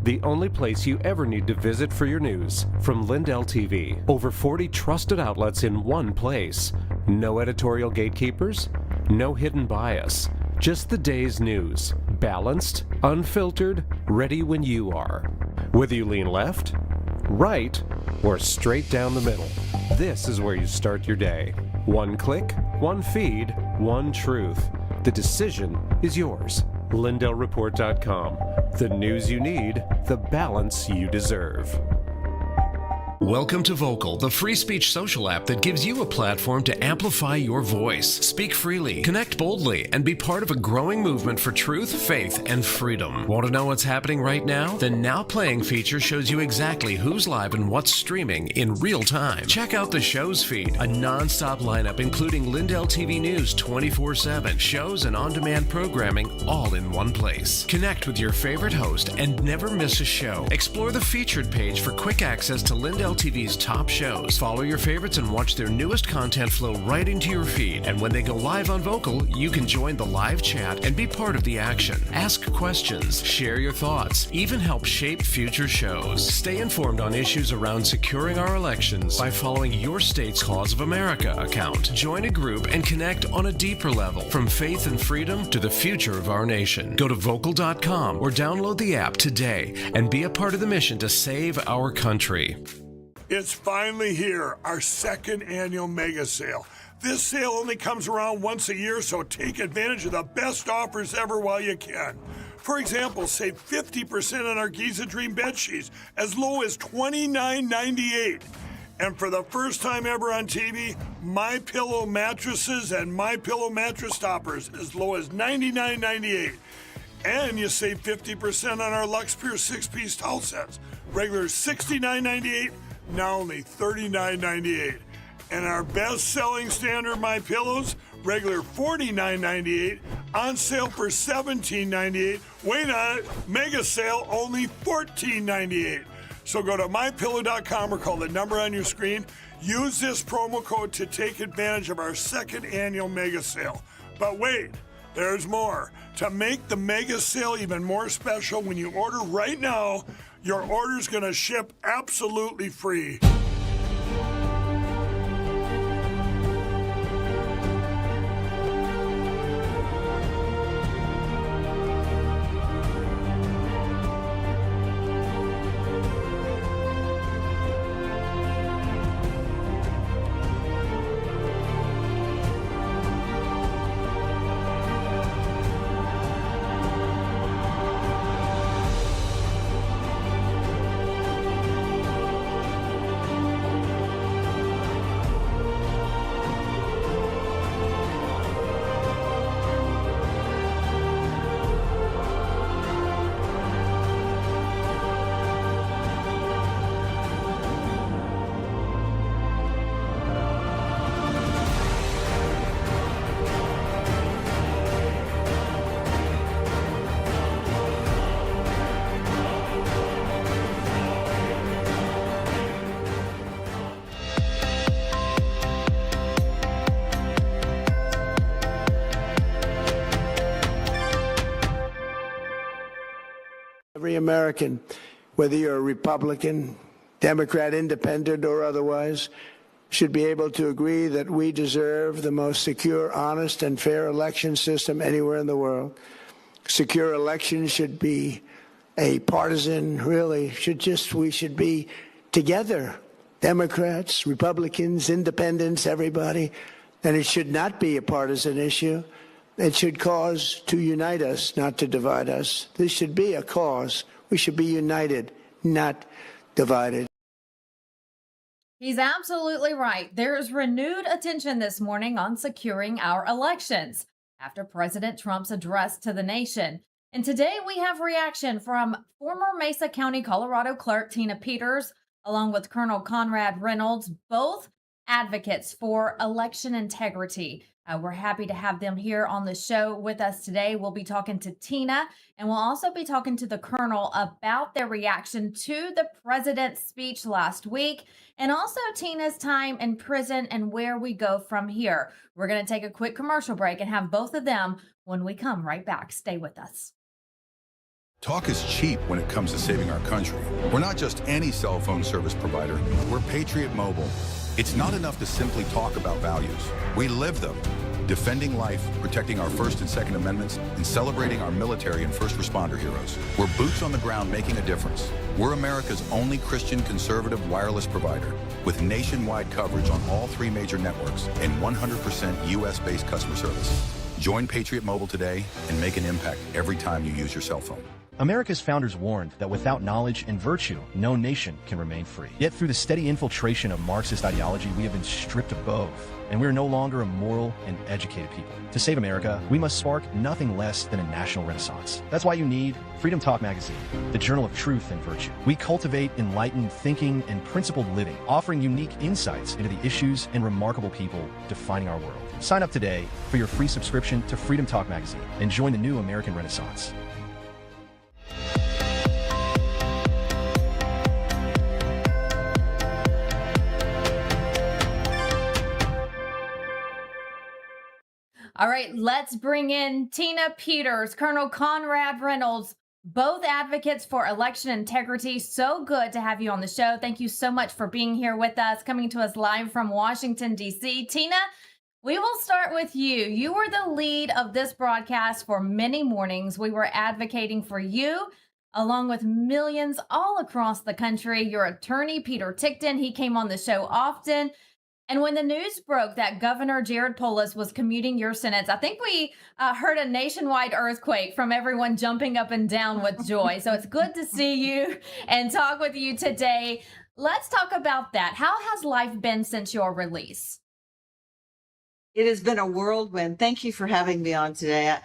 the only place you ever need to visit for your news. From LINDELLTV, over 40 trusted outlets in one place. No editorial gatekeepers, no hidden bias. Just the day's news. Balanced, unfiltered, ready when you are. Whether you lean left, right, or straight down the middle, this is where you start your day. One click, one feed, one truth. The decision is yours. LindellReport.com. The news you need, the balance you deserve. Welcome to Vocal, the free speech social app that gives you a platform to amplify your voice, speak freely, connect boldly, and be part of a growing movement for truth, faith, and freedom. Want to know what's happening right now? The Now Playing feature shows you exactly who's live and what's streaming in real time. Check out the show's feed, a non-stop lineup including LINDELLTV News 24/7, shows and on-demand programming all in one place. Connect with your favorite host and never miss a show. Explore the featured page for quick access to LINDELLTV's top shows. Follow your favorites and watch their newest content flow right into your feed. And when they go live on Vocal, you can join the live chat and be part of the action. Ask questions, share your thoughts, even help shape future shows. Stay informed on issues around securing our elections by following your state's Cause of America account. Join a group and connect on a deeper level, from faith and freedom to the future of our nation. Go to vocal.com or download the app today and be a part of the mission to save our country. It's finally here, our second annual mega sale. This sale only comes around once a year, so take advantage of the best offers ever while you can. For example, save 50% on our Giza Dream bed sheets, as low as $29.98. And for the first time ever on TV, My Pillow mattresses and My Pillow mattress toppers, as low as $99.98. And you save 50% on our Lux Pure 6-piece towel sets, regular $69.98. Now only $39.98. And our best-selling standard My Pillows, regular $49.98, on sale for $17.98. Wait on it, mega sale, only $14.98. So go to mypillow.com or call the number on your screen. Use this promo code to take advantage of our second annual mega sale. But wait, there's more. To make the mega sale even more special, when you order right now, your order's gonna ship absolutely free. Every American, whether you're a Republican, Democrat, Independent, or otherwise, should be able to agree that we deserve the most secure, honest, and fair election system anywhere in the world. Secure elections should be a partisan, we should be together, Democrats, Republicans, Independents, everybody, and it should not be a partisan issue. It should cause to unite us, not to divide us. This should be a cause. We should be united, not divided. He's absolutely right. There is renewed attention this morning on securing our elections after President Trump's address to the nation. And today we have reaction from former Mesa County, Colorado clerk Tina Peters, along with Colonel CONRAD Reynolds, both advocates for election integrity. We're happy to have them here on the show with us today. We'll be talking to Tina, and we'll also be talking to the Colonel about their reaction to the president's speech last week, and also Tina's time in prison and where we go from here. We're going to take a quick commercial break and have both of them when we come right back. Stay with us. Talk is cheap when it comes to saving our country. We're not just any cell phone service provider. We're Patriot Mobile. It's not enough to simply talk about values. We live them. Defending life, protecting our First and Second Amendments, and celebrating our military and first responder heroes. We're boots on the ground making a difference. We're America's only Christian conservative wireless provider with nationwide coverage on all 3 major networks and 100% U.S.-based customer service. Join Patriot Mobile today and make an impact every time you use your cell phone. America's founders warned that without knowledge and virtue, no nation can remain free. Yet through the steady infiltration of Marxist ideology, we have been stripped of both, and we are no longer a moral and educated people. To save America, we must spark nothing less than a national renaissance. That's why you need Freedom Talk Magazine, the journal of truth and virtue. We cultivate enlightened thinking and principled living, offering unique insights into the issues and remarkable people defining our world. Sign up today for your free subscription to Freedom Talk Magazine and join the new American Renaissance. All right, let's bring in Tina Peters, Colonel CONRAD Reynolds, both advocates for election integrity. So good to have you on the show. Thank you so much for being here with us, coming to us live from Washington, D.C. Tina, we will start with you. You were the lead of this broadcast for many mornings. We were advocating for you, along with millions all across the country. Your attorney, Peter Tickton, he came on the show often. And when the news broke that Governor Jared Polis was commuting your sentence, I think we heard a nationwide earthquake from everyone jumping up and down with joy. So it's good to see you and talk with you today. Let's talk about that. How has life been since your release? It has been a whirlwind. Thank you for having me on today.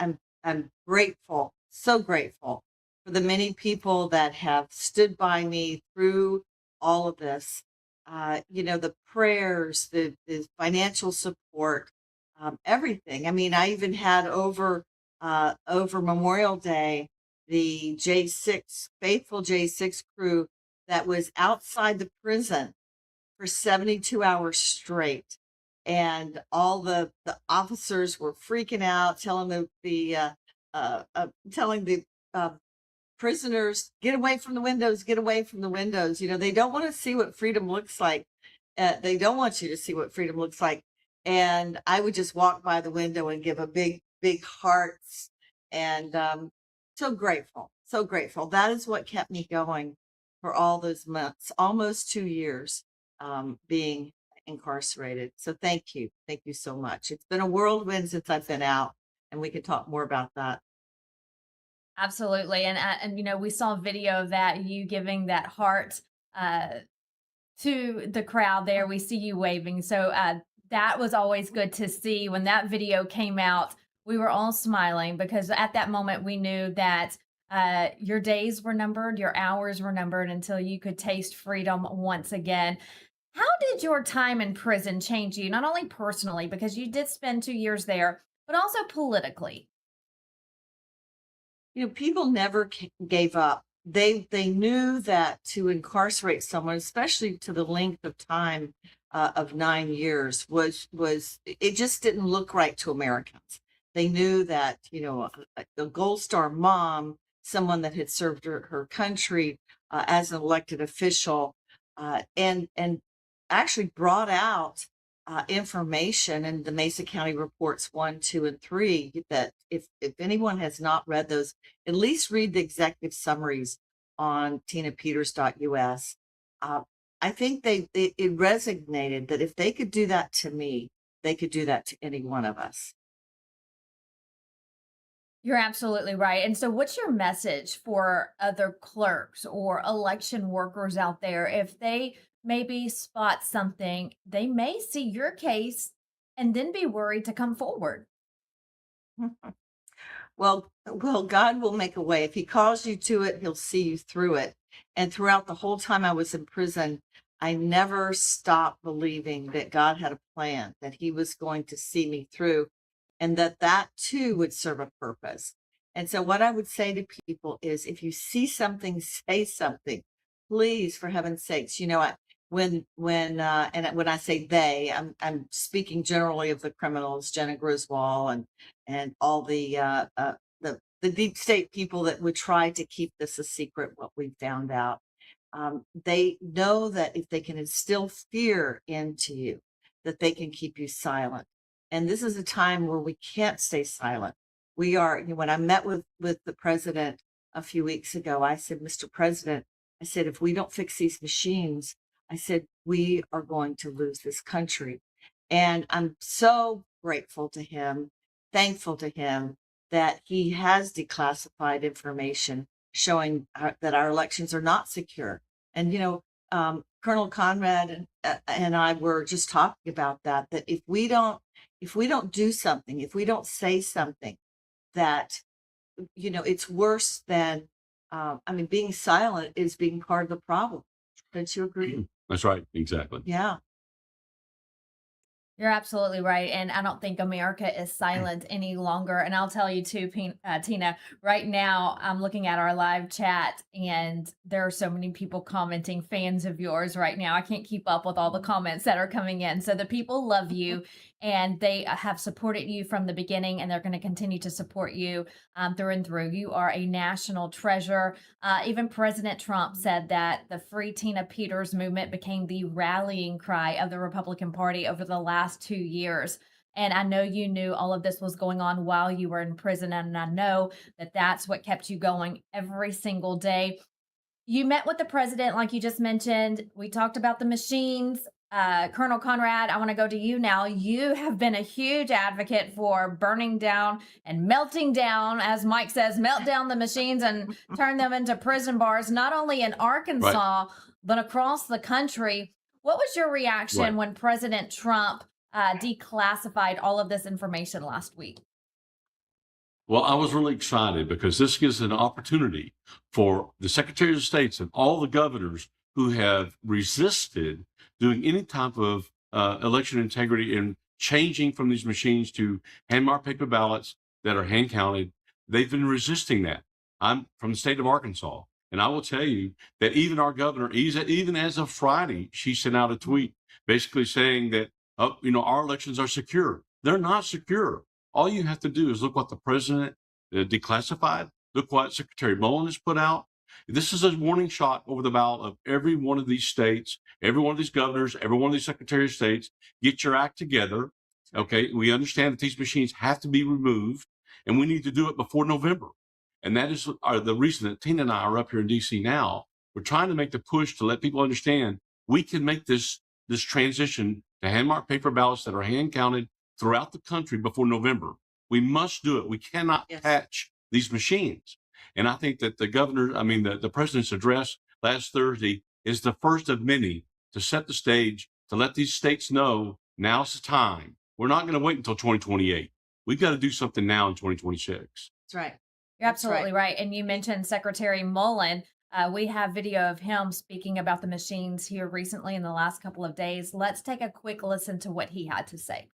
I'm grateful, so grateful for the many people that have stood by me through all of this. The prayers, the financial support, everything. I mean, I even had over Memorial Day, the faithful J6 crew that was outside the prison for 72 hours straight. And all the officers were freaking out, telling the prisoners, get away from the windows, get away from the windows. They don't want to see what freedom looks like. They don't want you to see what freedom looks like. And I would just walk by the window and give a big, big hearts. And so grateful, so grateful. That is what kept me going for all those months, almost 2 years being incarcerated. So thank you. Thank you so much. It's been a whirlwind since I've been out, and we can talk more about that. Absolutely. And we saw a video of that, you giving that heart to the crowd there. We see you waving. So that was always good to see. When that video came out, we were all smiling because at that moment we knew that your days were numbered, your hours were numbered until you could taste freedom once again. How did your time in prison change you, not only personally, because you did spend 2 years there, but also politically? People never gave up. They knew that to incarcerate someone, especially to the length of time of 9 years, was it just didn't look right to Americans. They knew that a Gold Star mom, someone that had served her country as an elected official, and actually brought out information in the Mesa County Reports 1, 2, and 3 that if anyone has not read those, at least read the executive summaries on tinapeters.us. I think it resonated that if they could do that to me, they could do that to any one of us. You're absolutely right. And so what's your message for other clerks or election workers out there? If they maybe spot something, they may see your case and then be worried to come forward. Well, God will make a way. If he calls you to it, he'll see you through it. And throughout the whole time I was in prison, I never stopped believing that God had a plan, that he was going to see me through, and that too would serve a purpose. And so what I would say to people is, if you see something, say something, please, for heaven's sakes. When I say they, I'm speaking generally of the criminals, Jenna Griswold and all the the deep state people that would try to keep this a secret, what we found out. They know that if they can instill fear into you, that they can keep you silent. And this is a time where we can't stay silent. We are, when I met with the president a few weeks ago, I said, Mr. President, I said, if we don't fix these machines, I said, we are going to lose this country. And I'm so grateful to him, thankful to him that he has declassified information showing that our elections are not secure. And, Colonel CONRAD and I were just talking about that if we don't do something, if we don't say something, that, it's worse than, being silent is being part of the problem. Don't you agree? That's right. Exactly. Yeah. You're absolutely right. And I don't think America is silent any longer. And I'll tell you too, Tina, right now I'm looking at our live chat and there are so many people commenting, fans of yours right now. I can't keep up with all the comments that are coming in. So the people love you and they have supported you from the beginning and they're going to continue to support you through and through. You are a national treasure. Even President Trump said that the Free Tina Peters movement became the rallying cry of the Republican Party over the last 2 years. And I know you knew all of this was going on while you were in prison. And I know that that's what kept you going every single day. You met with the president, like you just mentioned. We talked about the machines. Colonel CONRAD, I want to go to you now. You have been a huge advocate for burning down and melting down, as Mike says, melt down the machines and turn them into prison bars, not only in Arkansas, but across the country. What was your reaction when President Trump declassified all of this information last week? Well, I was really excited because this gives an opportunity for the Secretary of States and all the governors who have resisted doing any type of election integrity and changing from these machines to hand-marked paper ballots that are hand-counted. They've been resisting that. I'm from the state of Arkansas, and I will tell you that even our governor, even as of Friday, she sent out a tweet basically saying that, our elections are secure. They're not secure. All you have to do is look what the president declassified, look what Secretary Mullen has put out. This is a warning shot over the bow of every one of these states, every one of these governors, every one of these secretaries of states. Get your act together. Okay. We understand that these machines have to be removed and we need to do it before November. And that is the reason that Tina and I are up here in DC now. We're trying to make the push to let people understand we can make this transition to hand-marked paper ballots that are hand-counted throughout the country before November. We must do it. We cannot patch these machines. And I think that the president's address last Thursday is the first of many to set the stage to let these states know now's the time. We're not going to wait until 2028. We've got to do something now in 2026. That's right. You're absolutely right. And you mentioned Secretary Mullen. We have video of him speaking about the machines here recently in the last couple of days. Let's take a quick listen to what he had to say.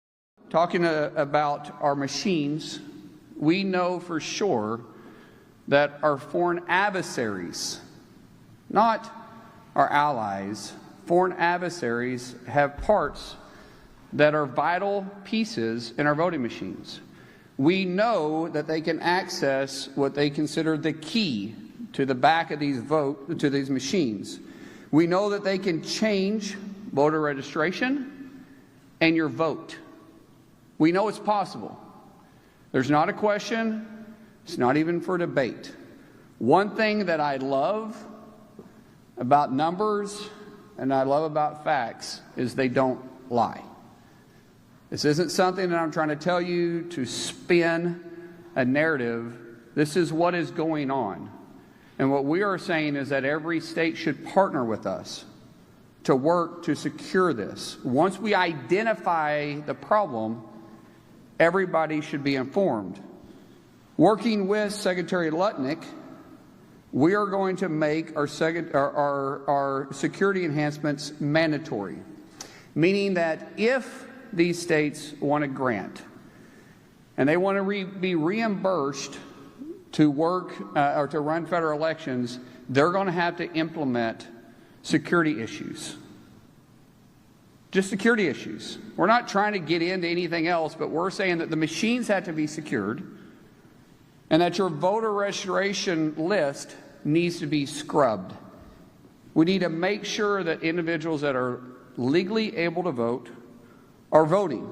Talking about our machines, we know for sure that our foreign adversaries, not our allies, foreign adversaries have parts that are vital pieces in our voting machines. We know that they can access what they consider the key to the back of these machines. We know that they can change voter registration and your vote. We know it's possible. There's not a question. It's not even for debate. One thing that I love about numbers and I love about facts is they don't lie. This isn't something that I'm trying to tell you to spin a narrative. This is what is going on. And what we are saying is that every state should partner with us to work to secure this. Once we identify the problem, everybody should be informed. Working with Secretary Lutnick, we are going to make our security enhancements mandatory, meaning that if these states want a grant and they want to be reimbursed to work or to run federal elections, they're going to have to implement security issues. Just security issues. We're not trying to get into anything else, but we're saying that the machines have to be secured and that your voter registration list needs to be scrubbed. We need to make sure that individuals that are legally able to vote are voting.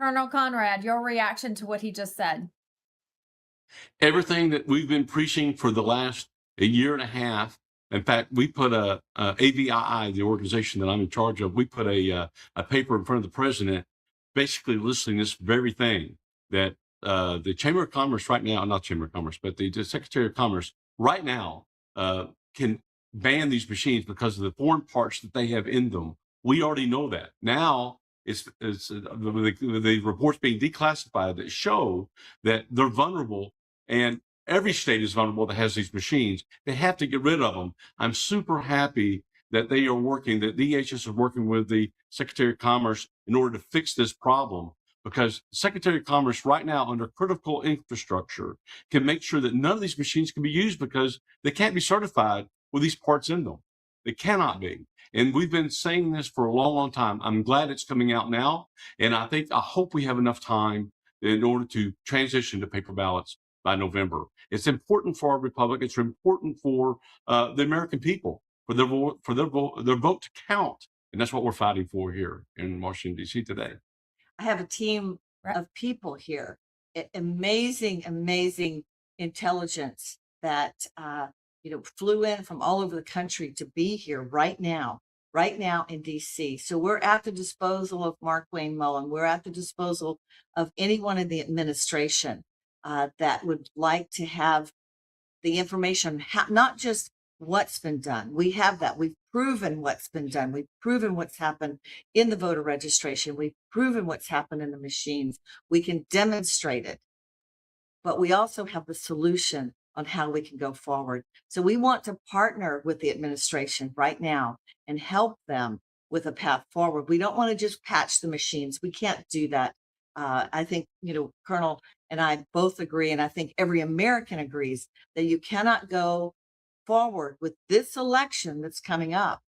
Colonel CONRAD, your reaction to what he just said. Everything that we've been preaching for the last a year and a half. In fact, we put a AVII, the organization that I'm in charge of, we put a paper in front of the president, basically listing this very thing that the Chamber of Commerce right now, not Chamber of Commerce, but the Secretary of Commerce right now can ban these machines because of the foreign parts that they have in them. We already know that. Now it's the reports being declassified that show that they're vulnerable, and every state is vulnerable that has these machines. They have to get rid of them. I'm super happy that they are working, that DHS is working with the Secretary of Commerce in order to fix this problem, because the Secretary of Commerce right now under critical infrastructure can make sure that none of these machines can be used because they can't be certified with these parts in them. They cannot be. And we've been saying this for a long, long time. I'm glad it's coming out now. And I hope we have enough time in order to transition to paper ballots by November. It's important for our republic. It's important for the American people, for their vote to count. And that's what we're fighting for here in Washington, D.C. today. I have a team of people here, amazing, amazing intelligence that flew in from all over the country to be here right now in DC. So we're at the disposal of Mark Wayne Mullen. We're at the disposal of anyone in the administration that would like to have the information, not just what's been done. We have that. We've proven what's been done. We've proven what's happened in the voter registration. We've proven what's happened in the machines. We can demonstrate it, but we also have the solution on how we can go forward. So we want to partner with the administration right now and help them with a path forward. We don't want to just patch the machines. We can't do that. I think, Colonel and I both agree, and I think every American agrees, that you cannot go forward with this election that's coming up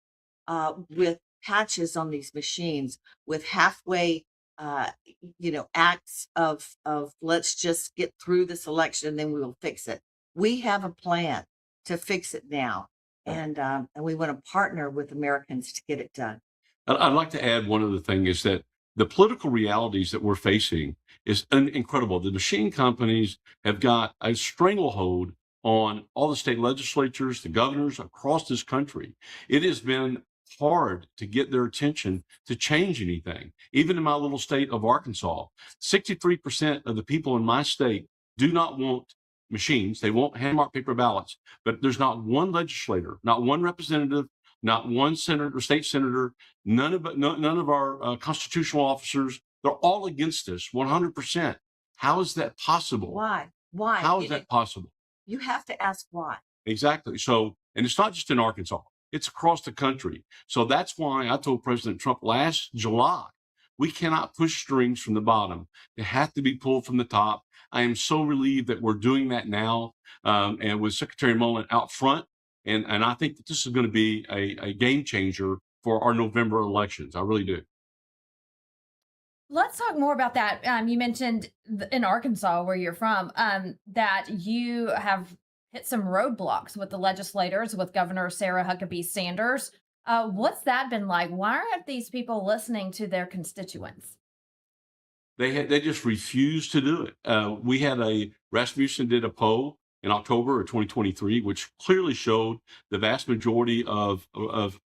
with patches on these machines, with halfway acts of let's just get through this election and then we will fix it. We have a plan to fix it now, and we want to partner with Americans to get it done. I'd like to add one other thing, is that the political realities that we're facing is incredible. The machine companies have got a stranglehold on all the state legislatures, the governors across this country. It has been hard to get their attention to change anything. Even in my little state of Arkansas, 63% of the people in my state do not want machines. They won't hand-mark paper ballots, but there's not one legislator, not one representative, not one senator, state senator, none of our constitutional officers. They're all against this 100%. How is that possible? Why? How is that possible? You have to ask why. Exactly. So, and it's not just in Arkansas, it's across the country. So that's why I told President Trump last July, we cannot push strings from the bottom. They have to be pulled from the top. I am so relieved that we're doing that now, and with Secretary Mullen out front. And I think that this is going to be a game changer for our November elections. I really do. Let's talk more about that. You mentioned in Arkansas, where you're from, that you have hit some roadblocks with the legislators, with Governor Sarah Huckabee Sanders. What's that been like? Why aren't these people listening to their constituents? They just refused to do it. We had Rasmussen did a poll in October of 2023, which clearly showed the vast majority of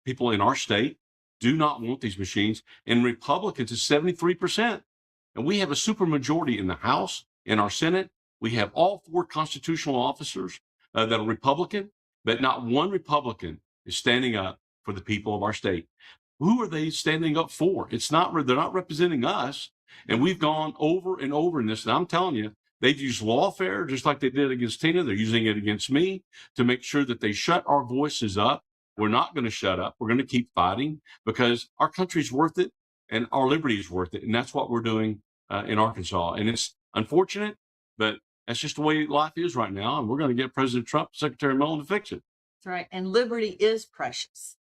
people in our state do not want these machines, and Republicans is 73%. And we have a supermajority in the House, in our Senate. We have all 4 constitutional officers that are Republican, but not one Republican is standing up for the people of our state. Who are they standing up for? They're not representing us. And we've gone over and over in this. And I'm telling you, they've used lawfare just like they did against Tina. They're using it against me to make sure that they shut our voices up. We're not going to shut up. We're going to keep fighting because our country's worth it and our liberty is worth it. And that's what we're doing in Arkansas. And it's unfortunate, but that's just the way life is right now. And we're going to get President Trump, Secretary Mullen to fix it. That's right. And liberty is precious.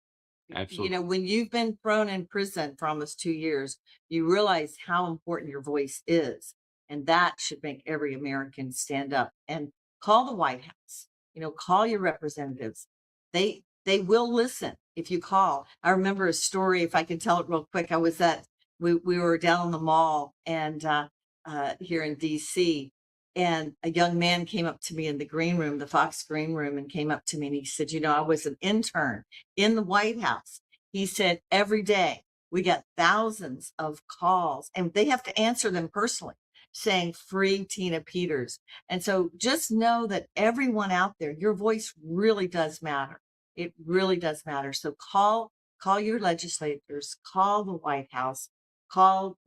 Absolutely. When you've been thrown in prison for almost 2 years, you realize how important your voice is. And that should make every American stand up and call the White House, call your representatives. They will listen if you call. I remember a story, if I can tell it real quick. We were down on the mall and here in DC, and a young man came up to me in the green room, the Fox green room, and came up to me and he said, I was an intern in the White House. He said, every day we get thousands of calls and they have to answer them personally, saying free Tina Peters. And so just know that everyone out there, your voice really does matter. It really does matter. So call your legislators, call the White House, call,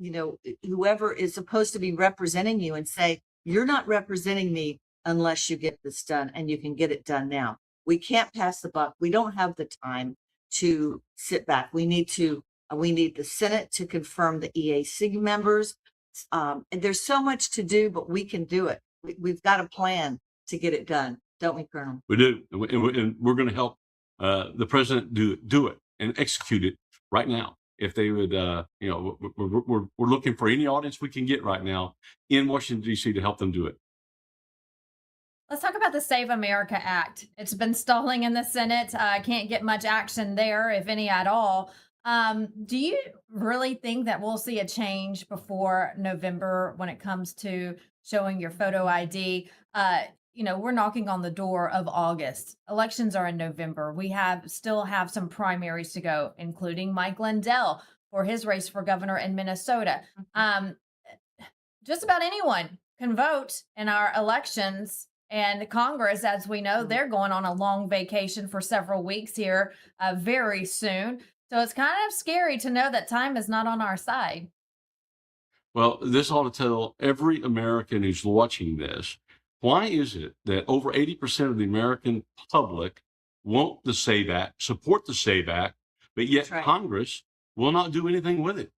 whoever is supposed to be representing you and say, you're not representing me unless you get this done, and you can get it done now. We can't pass the buck. We don't have the time to sit back. We need the Senate to confirm the EAC members. And there's so much to do, but we can do it. We've got a plan to get it done, don't we, Colonel? We do, and we're going to help the president do it and execute it right now. If they would, we're looking for any audience we can get right now in Washington, D.C. to help them do it. Let's talk about the Save America Act. It's been stalling in the Senate. Can't get much action there, if any at all. Do you really think that we'll see a change before November when it comes to showing your photo ID? We're knocking on the door of August. Elections are in November. We still have some primaries to go, including Mike Lindell for his race for governor in Minnesota. Just about anyone can vote in our elections. And Congress, as we know, they're going on a long vacation for several weeks here very soon. So it's kind of scary to know that time is not on our side. Well, this ought to tell every American who's watching this, why is it that over 80% of the American public want the SAVE Act, support the SAVE Act, but yet Congress will not do anything with it?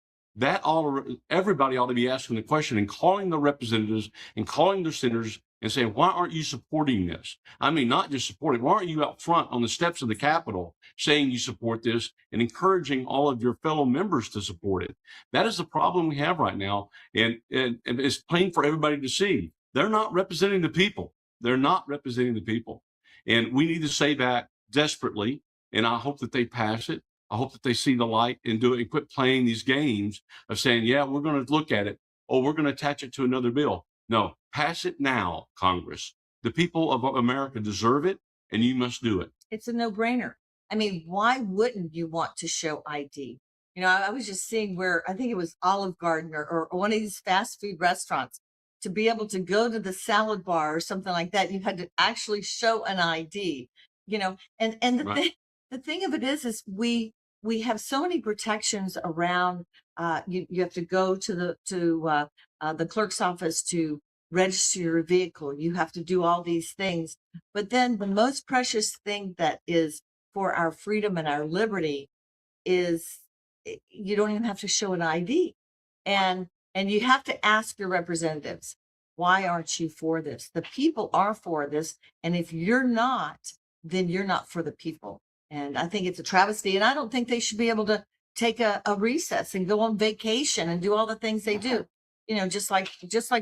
Everybody ought to be asking the question and calling the representatives and calling their senators and saying, why aren't you supporting this? I mean, not just supporting, why aren't you out front on the steps of the Capitol saying you support this and encouraging all of your fellow members to support it? That is the problem we have right now. And it's plain for everybody to see. They're not representing the people. They're not representing the people. And we need to say that desperately. And I hope that they pass it. I hope that they see the light and do it and quit playing these games of saying, yeah, we're going to look at it. Oh, we're going to attach it to another bill. No, pass it now, Congress. The people of America deserve it, and you must do it. It's a no-brainer. I mean, why wouldn't you want to show ID? I was just seeing where I think it was Olive Garden or one of these fast food restaurants, to be able to go to the salad bar or something like that, you had to actually show an ID, and the thing of it is we have so many protections around. You have to go to the clerk's office to register your vehicle. You have to do all these things. But then the most precious thing that is for our freedom and our liberty is you don't even have to show an ID. And you have to ask your representatives, why aren't you for this? The people are for this. And if you're not, then you're not for the people. And I think it's a travesty. And I don't think they should be able to take a recess and go on vacation and do all the things they do. Just like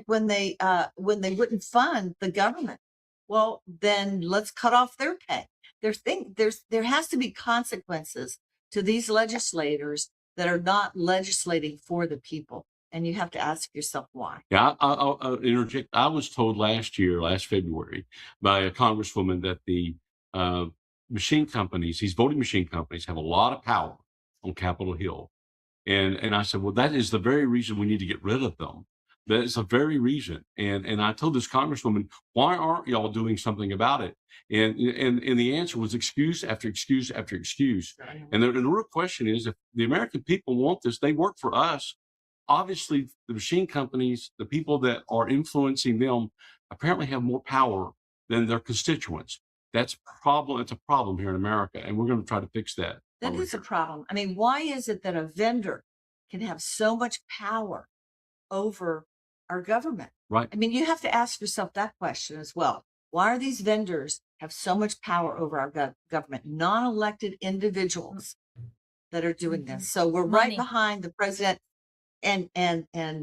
when they wouldn't fund the government. Well, then let's cut off their pay. There has to be consequences to these legislators that are not legislating for the people. And you have to ask yourself why. Yeah, I'll interject. I was told last February, by a congresswoman that the machine companies, these voting machine companies, have a lot of power on Capitol Hill. And I said, well, that is the very reason we need to get rid of them. That is the very reason. And I told this congresswoman, why aren't y'all doing something about it? And the answer was excuse after excuse after excuse. And the real question is, if the American people want this, they work for us. Obviously, the machine companies, the people that are influencing them, apparently have more power than their constituents. That's a problem. It's a problem here in America, and we're going to try to fix that. That is a problem. I mean, why is it that a vendor can have so much power over our government? Right. I mean, you have to ask yourself that question as well. Why are these vendors have so much power over our government? Non-elected individuals that are doing this. So we're right behind the president and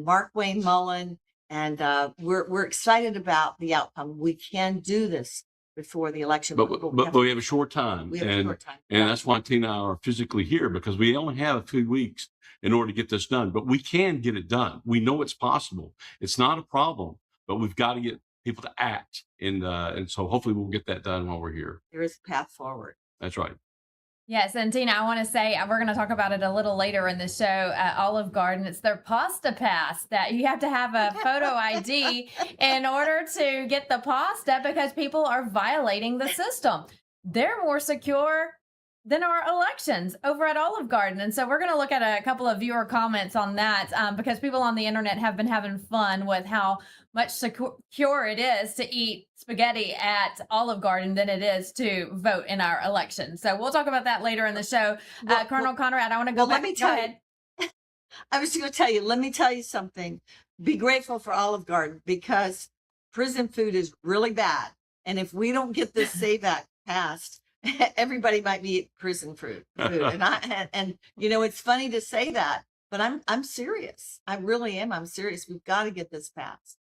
Mark Wayne Mullen And we're excited about the outcome. We can do this before the election. But we have a short time. We have a short time. And that's why Tina and I are physically here, because we only have a few weeks in order to get this done. But we can get it done. We know it's possible. It's not a problem, but we've got to get people to act. And so hopefully we'll get that done while we're here. There is a path forward. That's right. Yes, and Tina, I want to say we're going to talk about it a little later in the show at Olive Garden. It's their pasta pass that you have to have a photo ID in order to get the pasta, because people are violating the system. They're more secure than our elections over at Olive Garden. And so we're going to look at a couple of viewer comments on that, because people on the internet have been having fun with how much secure it is to eat spaghetti at Olive Garden than it is to vote in our election. So we'll talk about that later in the show. Colonel Conrad, I want to go back. Go ahead. I was going to tell you, let me tell you something. Be grateful for Olive Garden, because prison food is really bad. And if we don't get this SAVE Act passed, everybody might be eating prison food. And you know, it's funny to say that, but I'm serious. I really am. I'm serious. We've got to get this passed.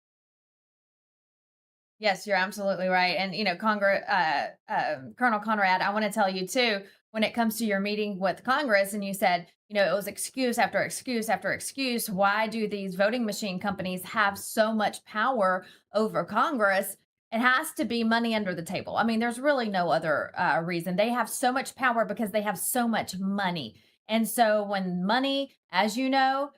Yes, you're absolutely right. And, you know, Colonel Conrad, I want to tell you, too, when it comes to your meeting with Congress, and you said, you know, it was excuse after excuse after excuse. Why do these voting machine companies have so much power over Congress? It has to be money under the table. I mean, there's really no other reason. They have so much power because they have so much money. And so when money, as you know,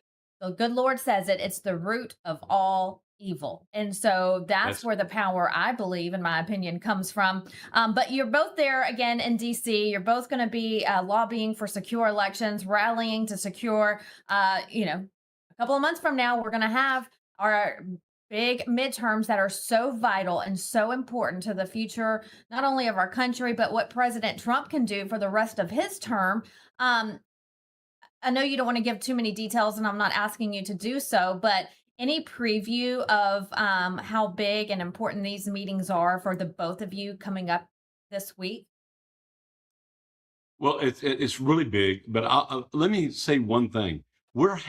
the good Lord says it, it's the root of all evil. And so that's where the power, I believe, in my opinion, comes from. But you're both there again in DC. You're both going to be lobbying for secure elections, rallying to secure, you know, a couple of months from now, we're going to have our big midterms that are so vital and so important to the future, not only of our country, but what President Trump can do for the rest of his term. I know you don't want to give too many details, and I'm not asking you to do so, but any preview of how big and important these meetings are for the both of you coming up this week? Well, it's really big, but let me say one thing. We're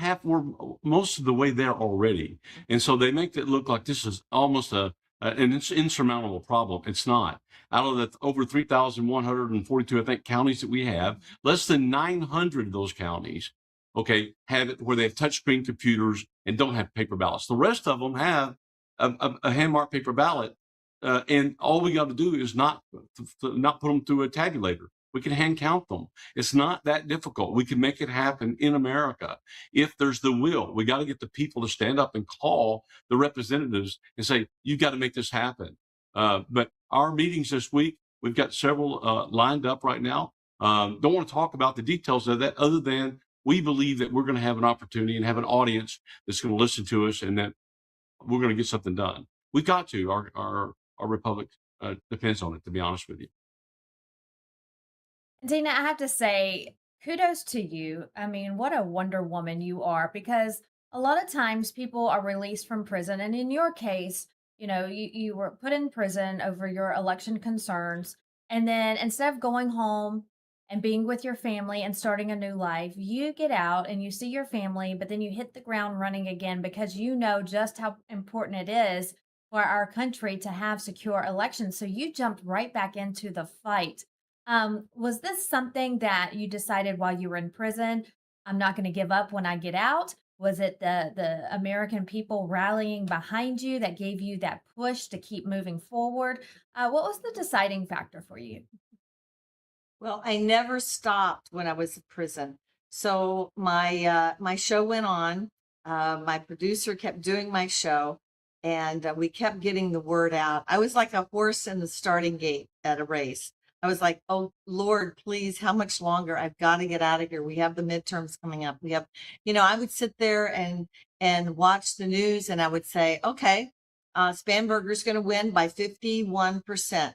most of the way there already. And so they make it look like this is almost an insurmountable problem. It's not. Out of the over 3,142, I think, counties that we have, less than 900 of those counties, okay, have it where they have touchscreen computers and don't have paper ballots. The rest of them have a hand-marked paper ballot, and all we got to do is not put them through a tabulator. We can hand count them. It's not that difficult. We can make it happen in America if there's the will. We got to get the people to stand up and call the representatives and say, you got to make this happen. But our meetings this week, we've got several lined up right now. Don't want to talk about the details of that, other than we believe that we're going to have an opportunity and have an audience that's going to listen to us, and that we're going to get something done. We've got to. Our republic depends on it, to be honest with you. Dina, I have to say, kudos to you. I mean, what a Wonder Woman you are, because a lot of times people are released from prison. And in your case, you know, you were put in prison over your election concerns. And then instead of going home and being with your family and starting a new life, you get out and you see your family, but then you hit the ground running again, because you know just how important it is for our country to have secure elections. So you jumped right back into the fight. Was this something that you decided while you were in prison? I'm not going to give up when I get out. Was it the American people rallying behind you that gave you that push to keep moving forward? What was the deciding factor for you? Well, I never stopped when I was in prison. So my show went on. My producer kept doing my show, and we kept getting the word out. I was like a horse in the starting gate at a race. I was like, oh, Lord, please, how much longer? I've got to get out of here. We have the midterms coming up. We have, you know, I would sit there and watch the news, and I would say, okay, Spanberger's going to win by 51%.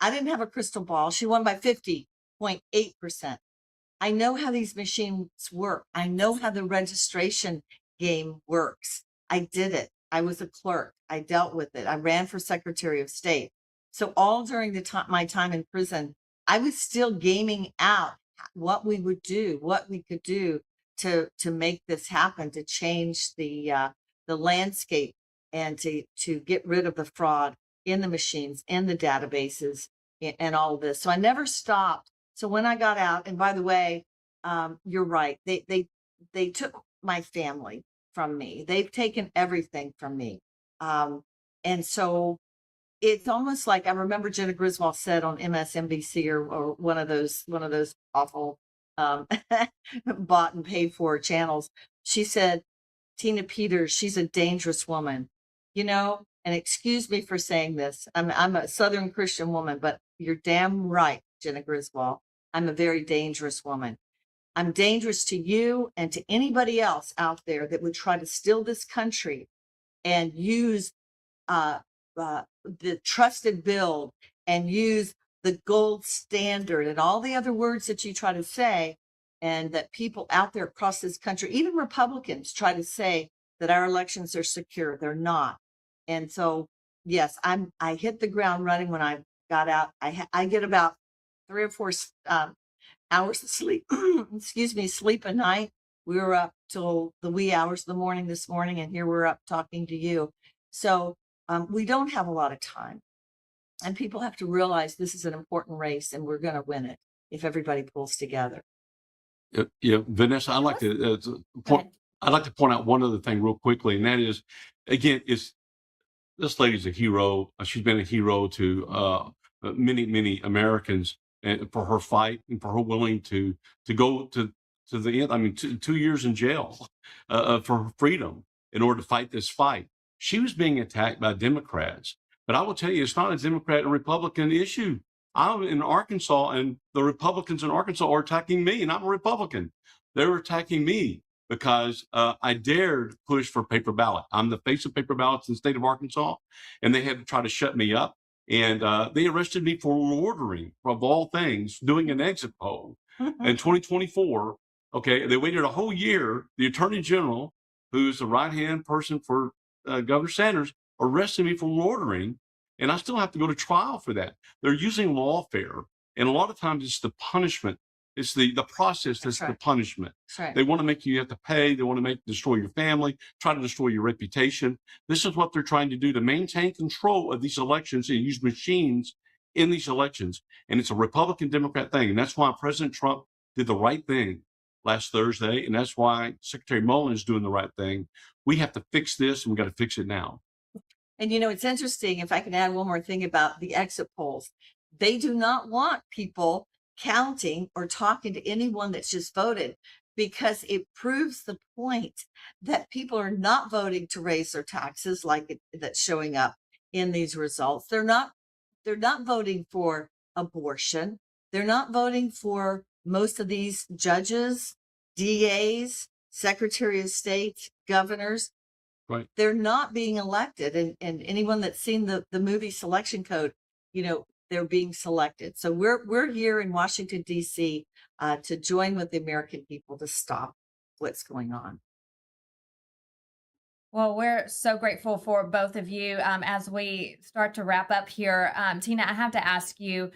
I didn't have a crystal ball. She won by 50.8%. I know how these machines work. I know how the registration game works. I did it. I was a clerk. I dealt with it. I ran for Secretary of State. So all during my time in prison, I was still gaming out what we would do, what we could do to make this happen, to change the landscape and to get rid of the fraud in the machines, in the databases, and all of this. So I never stopped. So when I got out, and by the way, you're right, they took my family from me. They've taken everything from me. And so it's almost like, I remember Jenna Griswold said on MSNBC or one of those awful bought and paid for channels. She said, Tina Peters, she's a dangerous woman, you know, and excuse me for saying this. I'm a Southern Christian woman, but you're damn right, Jenna Griswold. I'm a very dangerous woman. I'm dangerous to you and to anybody else out there that would try to steal this country and use the trusted build and use the gold standard and all the other words that you try to say, and that people out there across this country, even Republicans, try to say that our elections are secure. They're not. And so, yes, I hit the ground running when I got out. I get about 3 or 4 hours of sleep, excuse me, sleep a night. We were up till the wee hours of the morning this morning, and here we're up talking to you. So we don't have a lot of time, and people have to realize this is an important race, and we're going to win it if everybody pulls together. Yeah, Vanessa, I'd like to point out one other thing real quickly, and that is, again, this lady's a hero. She's been a hero to many Americans, and for her fight and for her willing to go to the end. I mean, 2 years in jail for her freedom in order to fight this fight. She was being attacked by Democrats, but I will tell you, it's not a Democrat and Republican issue. I'm in Arkansas, and the Republicans in Arkansas are attacking me, and I'm a Republican. They're attacking me because I dared push for paper ballot. I'm the face of paper ballots in the state of Arkansas, and they had to try to shut me up. And they arrested me for ordering, of all things, doing an exit poll in 2024. Okay, they waited a whole year. The Attorney General, who's the right-hand person for Governor Sanders, arrested me for ordering, and I still have to go to trial for that. They're using lawfare, and a lot of times it's the punishment. It's the process that's the punishment. That's right. They want to make you have to pay. They want to destroy your family, try to destroy your reputation. This is what they're trying to do to maintain control of these elections and use machines in these elections. And it's a Republican Democrat thing. And that's why President Trump did the right thing last Thursday. And that's why Secretary Mullen is doing the right thing. We have to fix this, and we got to fix it now. And, you know, it's interesting, if I can add one more thing about the exit polls. They do not want people counting or talking to anyone that's just voted, because it proves the point that people are not voting to raise their taxes like that's showing up in these results. They're not voting for abortion. They're not voting for most of these judges, DAs, Secretary of State, governors. Right. They're not being elected. And anyone that's seen the movie Selection Code, you know, they're being selected. So we're here in Washington, D.C. To join with the American people to stop what's going on. Well, we're so grateful for both of you. As we start to wrap up here, Tina, I have to ask you,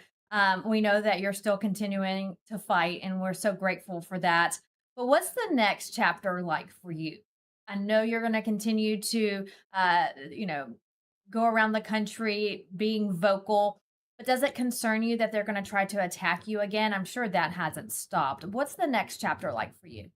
we know that you're still continuing to fight, and we're so grateful for that. But what's the next chapter like for you? I know you're going to continue to, go around the country being vocal, but does it concern you that they're going to try to attack you again? I'm sure that hasn't stopped. What's the next chapter like for you?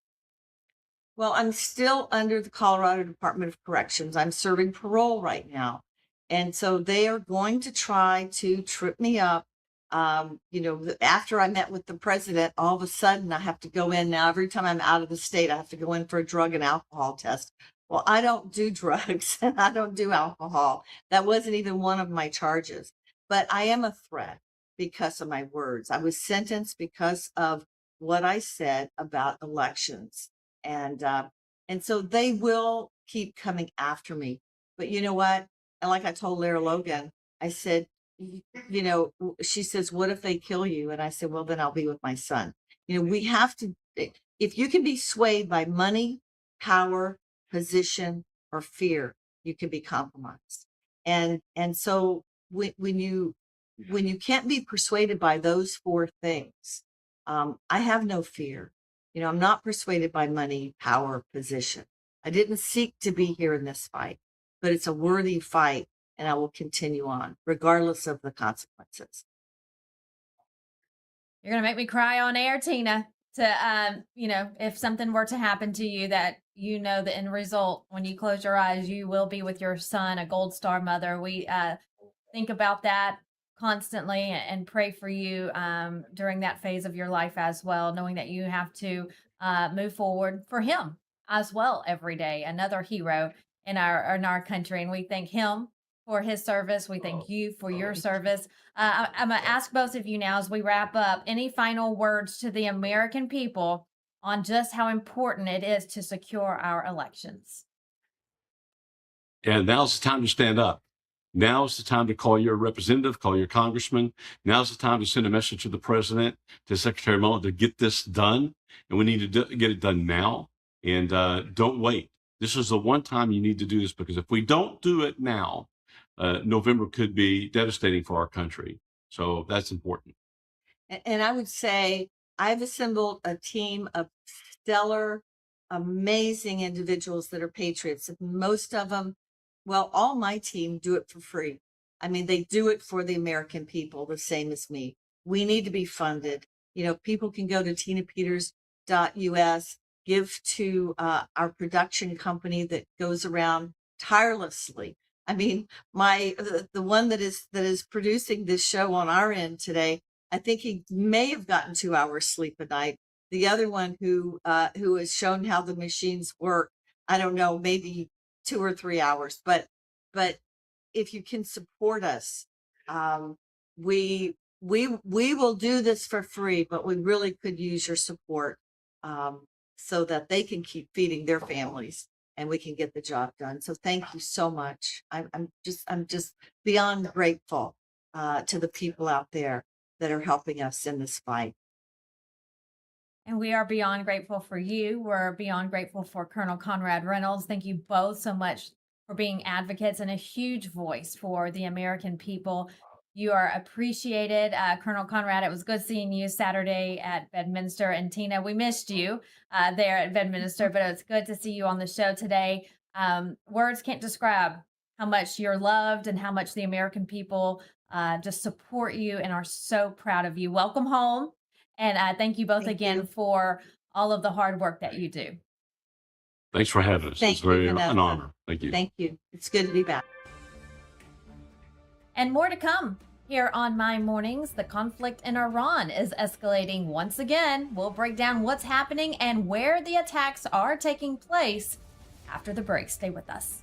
Well, I'm still under the Colorado Department of Corrections. I'm serving parole right now. And so they are going to try to trip me up. After I met with the president, all of a sudden I have to go in now. Every time I'm out of the state, I have to go in for a drug and alcohol test. Well, I don't do drugs and I don't do alcohol. That wasn't even one of my charges. But I am a threat because of my words. I was sentenced because of what I said about elections. And so they will keep coming after me. But you know what? And like I told Lara Logan, I said, she says, what if they kill you? And I said, well, then I'll be with my son. We have to, if you can be swayed by money, power, position, or fear, you can be compromised. And so when you can't be persuaded by those 4 things, I have no fear. I'm not persuaded by money, power, position. I didn't seek to be here in this fight. but it's a worthy fight, and I will continue on regardless of the consequences. You're going to make me cry on air, Tina, to, if something were to happen to you, that the end result, when you close your eyes, you will be with your son, a Gold Star mother. We think about that constantly and pray for you during that phase of your life as well, knowing that you have to move forward for him as well every day. Another hero in our country, and we thank him for his service. We thank you for your service. I'm going to ask both of you now, as we wrap up, any final words to the American people on just how important it is to secure our elections. And now's the time to stand up. Now is the time to call your representative, call your congressman. Now's the time to send a message to the president, to Secretary Mullen, to get this done. And we need to get it done now. And don't wait. This is the one time you need to do this, because if we don't do it now, November could be devastating for our country. So that's important. And I would say I've assembled a team of stellar, amazing individuals that are patriots. Most of them, well, all my team do it for free. I mean, they do it for the American people, the same as me. We need to be funded. People can go to tinapeters.us, give to our production company that goes around tirelessly. I mean, the one that is producing this show on our end today, I think he may have gotten 2 hours sleep a night. The other one who has shown how the machines work, I don't know, maybe 2 or 3 hours. But if you can support us, we will do this for free, but we really could use your support so that they can keep feeding their families and we can get the job done. So thank you so much. I'm just beyond grateful to the people out there that are helping us in this fight. And we are beyond grateful for you. We're beyond grateful for Colonel CONRAD Reynolds. Thank you both so much for being advocates and a huge voice for the American people. You are appreciated. Colonel CONRAD, it was good seeing you Saturday at Bedminster. And Tina, we missed you there at Bedminster, but it's good to see you on the show today. Words can't describe how much you're loved and how much the American people just support you and are so proud of you. Welcome home. And thank you both again for all of the hard work that you do. Thanks for having us. It's very an honor. Thank you. Thank you. It's good to be back. And more to come here on My Mornings. The conflict in Iran is escalating once again. We'll break down what's happening and where the attacks are taking place after the break. Stay with us.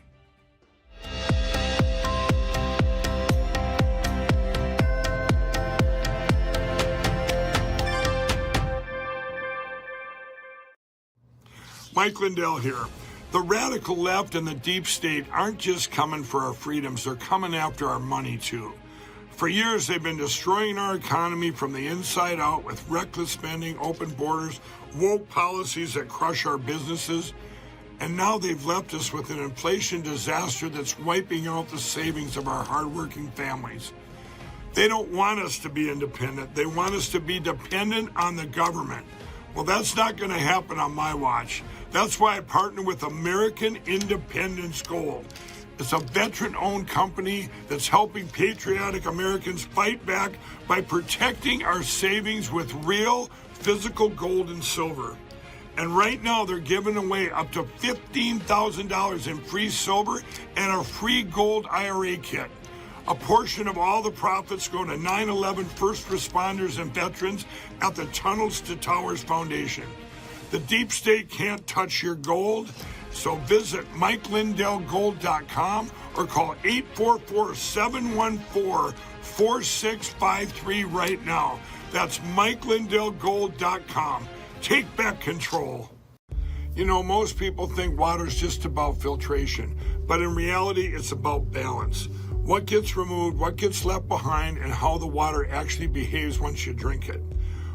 Mike Lindell here. The radical left and the deep state aren't just coming for our freedoms, they're coming after our money too. For years, they've been destroying our economy from the inside out with reckless spending, open borders, woke policies that crush our businesses. And now they've left us with an inflation disaster that's wiping out the savings of our hardworking families. They don't want us to be independent. They want us to be dependent on the government. Well, that's not going to happen on my watch. That's why I partner with American Independence Gold. It's a veteran-owned company that's helping patriotic Americans fight back by protecting our savings with real physical gold and silver. And right now, they're giving away up to $15,000 in free silver and a free gold IRA kit. A portion of all the profits go to 9/11 first responders and veterans at the Tunnels to Towers Foundation. The deep state can't touch your gold, so visit MikeLindellGold.com or call 844-714-4653 right now. That's MikeLindellGold.com. Take back control. You know, most people think water's just about filtration, but in reality, it's about balance. What gets removed, what gets left behind, and how the water actually behaves once you drink it.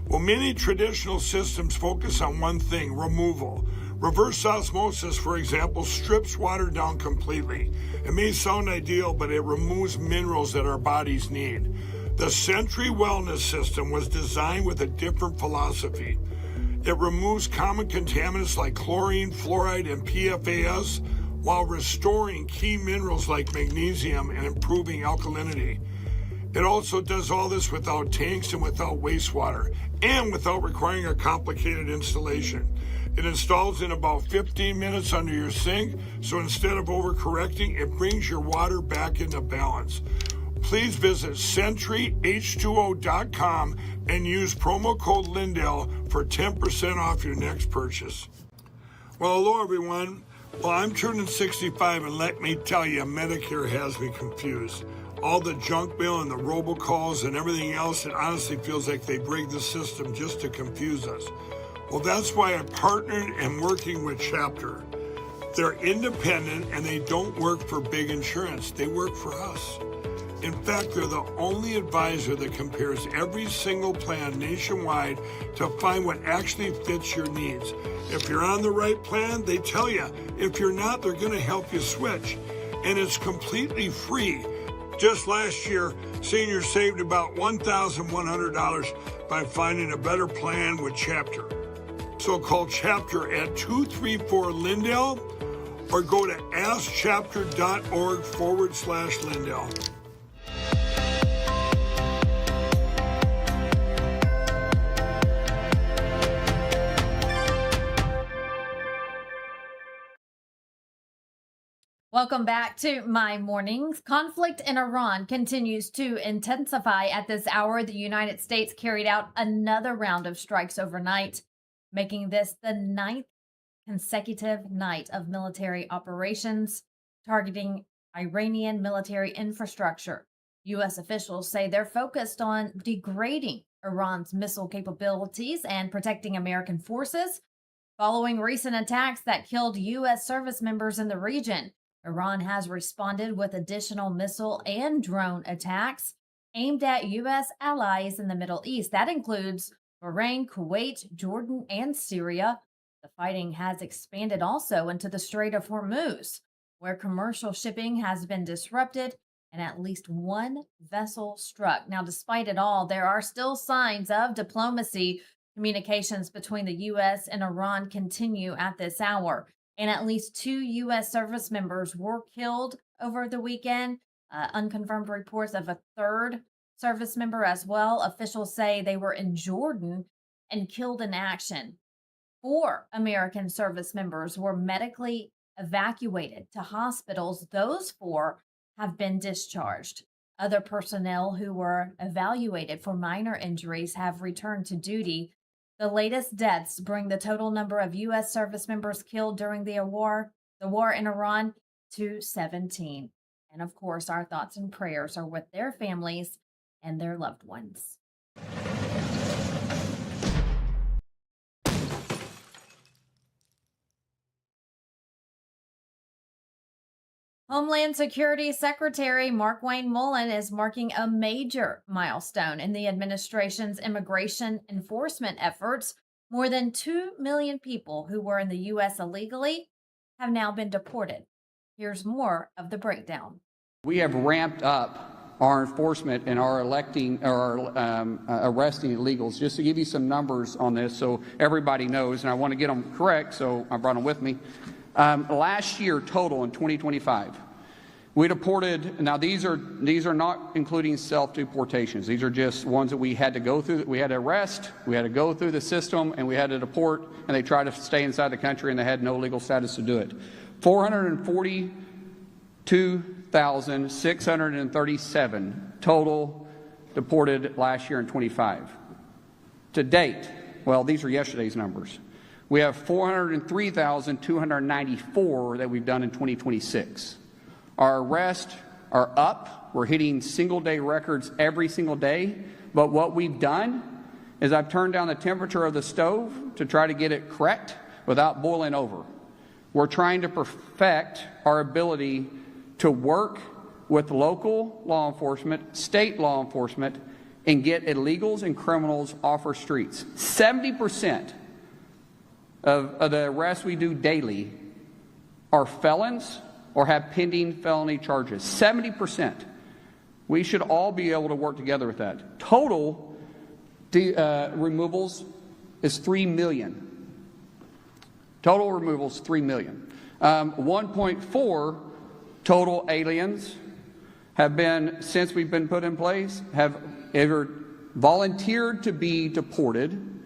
Well, many traditional systems focus on one thing, removal. Reverse osmosis, for example, strips water down completely. It may sound ideal, but it removes minerals that our bodies need. The Century Wellness System was designed with a different philosophy. It removes common contaminants like chlorine, fluoride, and PFAS, while restoring key minerals like magnesium and improving alkalinity. It also does all this without tanks and without wastewater, and without requiring a complicated installation. It installs in about 15 minutes under your sink, so instead of overcorrecting, it brings your water back into balance. Please visit SentryH2O.com and use promo code Lindell for 10% off your next purchase. Well, hello everyone. Well, I'm turning 65, and let me tell you, Medicare has me confused. All the junk mail and the robocalls and everything else, it honestly feels like they rigged the system just to confuse us. Well, that's why I partnered and working with Chapter. They're independent and they don't work for big insurance. They work for us. In fact, they're the only advisor that compares every single plan nationwide to find what actually fits your needs. If you're on the right plan, they tell you. If you're not, they're going to help you switch. And it's completely free. Just last year, seniors saved about $1,100 by finding a better plan with Chapter. So call Chapter at 234-LINDELL or go to askchapter.org/Lindell. Welcome back to My Mornings. Conflict in Iran continues to intensify. At this hour, the United States carried out another round of strikes overnight, making this the 9th consecutive night of military operations targeting Iranian military infrastructure. U.S. officials say they're focused on degrading Iran's missile capabilities and protecting American forces following recent attacks that killed U.S. service members in the region. Iran has responded with additional missile and drone attacks aimed at U.S. allies in the Middle East. That includes Bahrain, Kuwait, Jordan, and Syria. The fighting has expanded also into the Strait of Hormuz, where commercial shipping has been disrupted and at least one vessel struck. Now, despite it all, there are still signs of diplomacy. Communications between the U.S. and Iran continue at this hour, and at least 2 U.S. service members were killed over the weekend. Unconfirmed reports of a 3rd service member as well. Officials say they were in Jordan and killed in action. 4 American service members were medically evacuated to hospitals. Those 4 have been discharged. Other personnel who were evaluated for minor injuries have returned to duty. The latest deaths bring the total number of U.S. service members killed during the war in Iran to 17. And of course, our thoughts and prayers are with their families and their loved ones. Homeland Security Secretary Markwayne Mullin is marking a major milestone in the administration's immigration enforcement efforts. More than 2 million people who were in the U.S. illegally have now been deported. Here's more of the breakdown. We have ramped up our enforcement and our arresting illegals. Just to give you some numbers on this so everybody knows, and I want to get them correct, so I brought them with me. Last year total in 2025, we deported, now these are not including self-deportations. These are just ones that we had to go through, we had to arrest, we had to go through the system, and we had to deport, and they tried to stay inside the country and they had no legal status to do it. 442,637 total deported last year in 25. To date, well, these are yesterday's numbers. We have 403,294 that we've done in 2026. Our arrests are up. We're hitting single-day records every single day. But what we've done is I've turned down the temperature of the stove to try to get it correct without boiling over. We're trying to perfect our ability to work with local law enforcement, state law enforcement, and get illegals and criminals off our streets. 70% of the arrests we do daily are felons or have pending felony charges. 70%. We should all be able to work together with that. Total removals is 3 million. Total removals, 3 million. 1.4 total aliens have been, since we've been put in place, have either volunteered to be deported,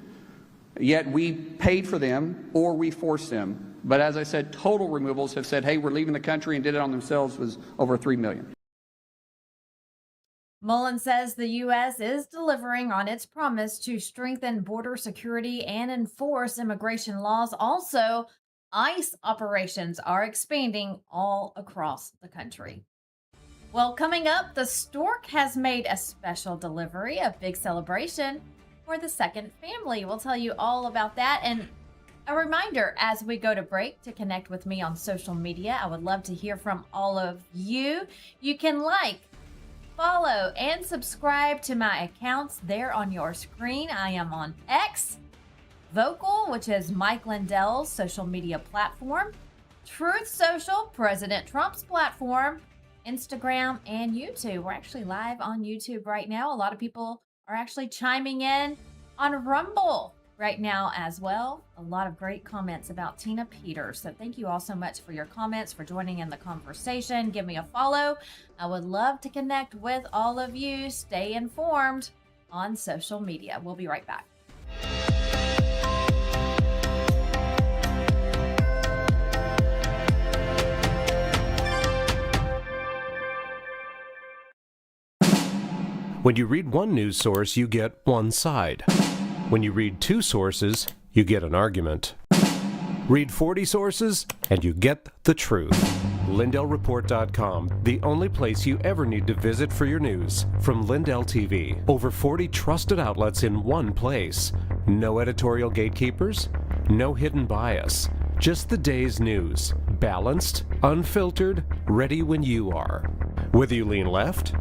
yet we paid for them, or we forced them. But as I said, total removals have said, hey, we're leaving the country and did it on themselves was over 3 million. Mullen says the U.S. is delivering on its promise to strengthen border security and enforce immigration laws. Also, ICE operations are expanding all across the country. Well, coming up, the Stork has made a special delivery, a big celebration for the second family. We'll tell you all about that. And a reminder, as we go to break, to connect with me on social media. I would love to hear from all of you. You can like, follow, and subscribe to my accounts there on your screen. I am on X, Vocal, which is Mike Lindell's social media platform, Truth Social, President Trump's platform, Instagram, and YouTube. We're actually live on YouTube right now. A lot of people are actually chiming in on Rumble right now as well. A lot of great comments about Tina Peters. So thank you all so much for your comments, for joining in the conversation. Give me a follow. I would love to connect with all of you. Stay informed on social media. We'll be right back. When you read one news source, you get one side. When you read two sources, you get an argument. Read 40 sources, and you get the truth. LindellReport.com, the only place you ever need to visit for your news. From LINDELLTV, over 40 trusted outlets in one place. No editorial gatekeepers, no hidden bias. Just the day's news. Balanced, unfiltered, ready when you are. Whether you lean left,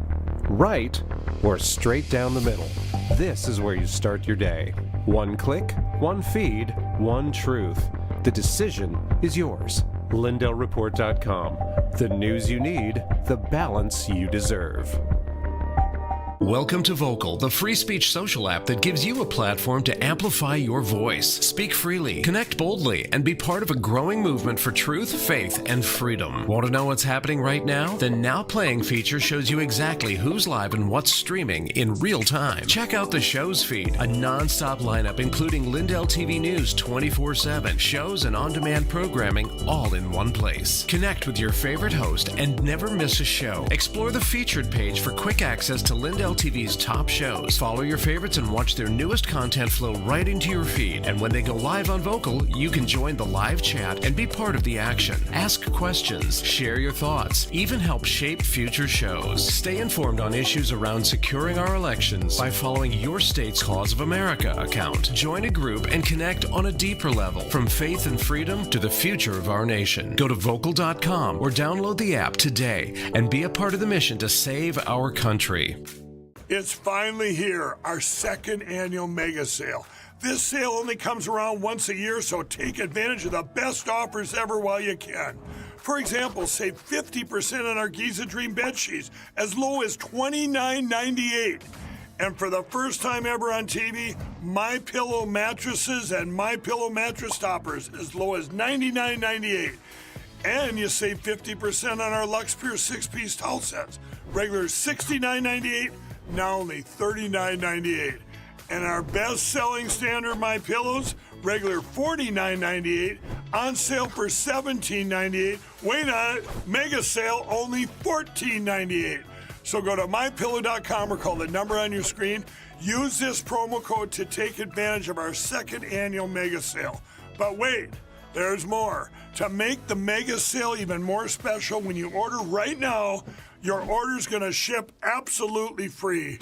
right, or straight down the middle, this is where you start your day. One click, one feed, one truth. The decision is yours. LindellReport.com. The news you need, the balance you deserve. Welcome to Vocal, the free speech social app that gives you a platform to amplify your voice. Speak freely, connect boldly, and be part of a growing movement for truth, faith, and freedom. Want to know what's happening right now? The Now Playing feature shows you exactly who's live and what's streaming in real time. Check out the show's feed, a non-stop lineup including LINDELLTV News 24/7, shows and on-demand programming all in one place. Connect with your favorite host and never miss a show. Explore the featured page for quick access to LINDELLTV's top shows. Follow your favorites and watch their newest content flow right into your feed. And when they go live on Vocal, you can join the live chat and be part of the action. Ask questions, share your thoughts, even help shape future shows. Stay informed on issues around securing our elections by following your state's Cause of America account. Join a group and connect on a deeper level, from faith and freedom to the future of our nation. Go to vocal.com or download the app today and be a part of the mission to save our country. It's finally here, our second annual mega sale. This sale only comes around once a year, so take advantage of the best offers ever while you can. For example, save 50% on our Giza Dream bed sheets, as low as $29.98. And for the first time ever on TV, MyPillow mattresses and MyPillow mattress toppers, as low as $99.98. And you save 50% on our Lux Pure 6-piece towel sets, regular $69.98. Now only $39.98. And our best-selling standard My Pillows, regular $49.98, on sale for $17.98. Wait on it, mega sale only $14.98. So go to mypillow.com or call the number on your screen. Use this promo code to take advantage of our second annual mega sale. But wait, there's more. To make the mega sale even more special, when you order right now, your order's going to ship absolutely free.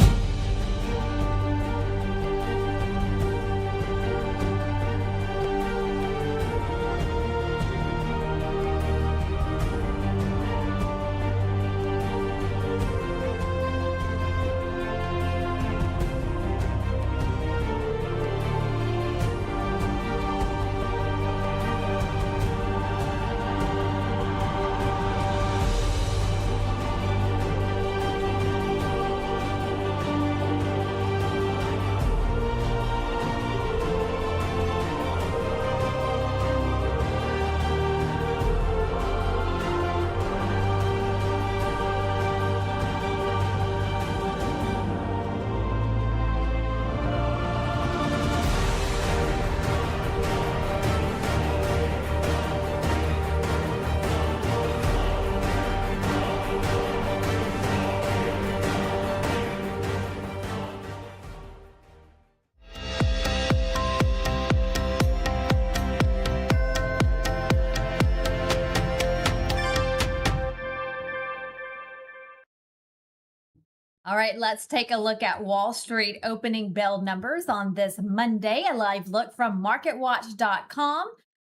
All right, let's take a look at Wall Street opening bell numbers on this Monday. A live look from MarketWatch.com.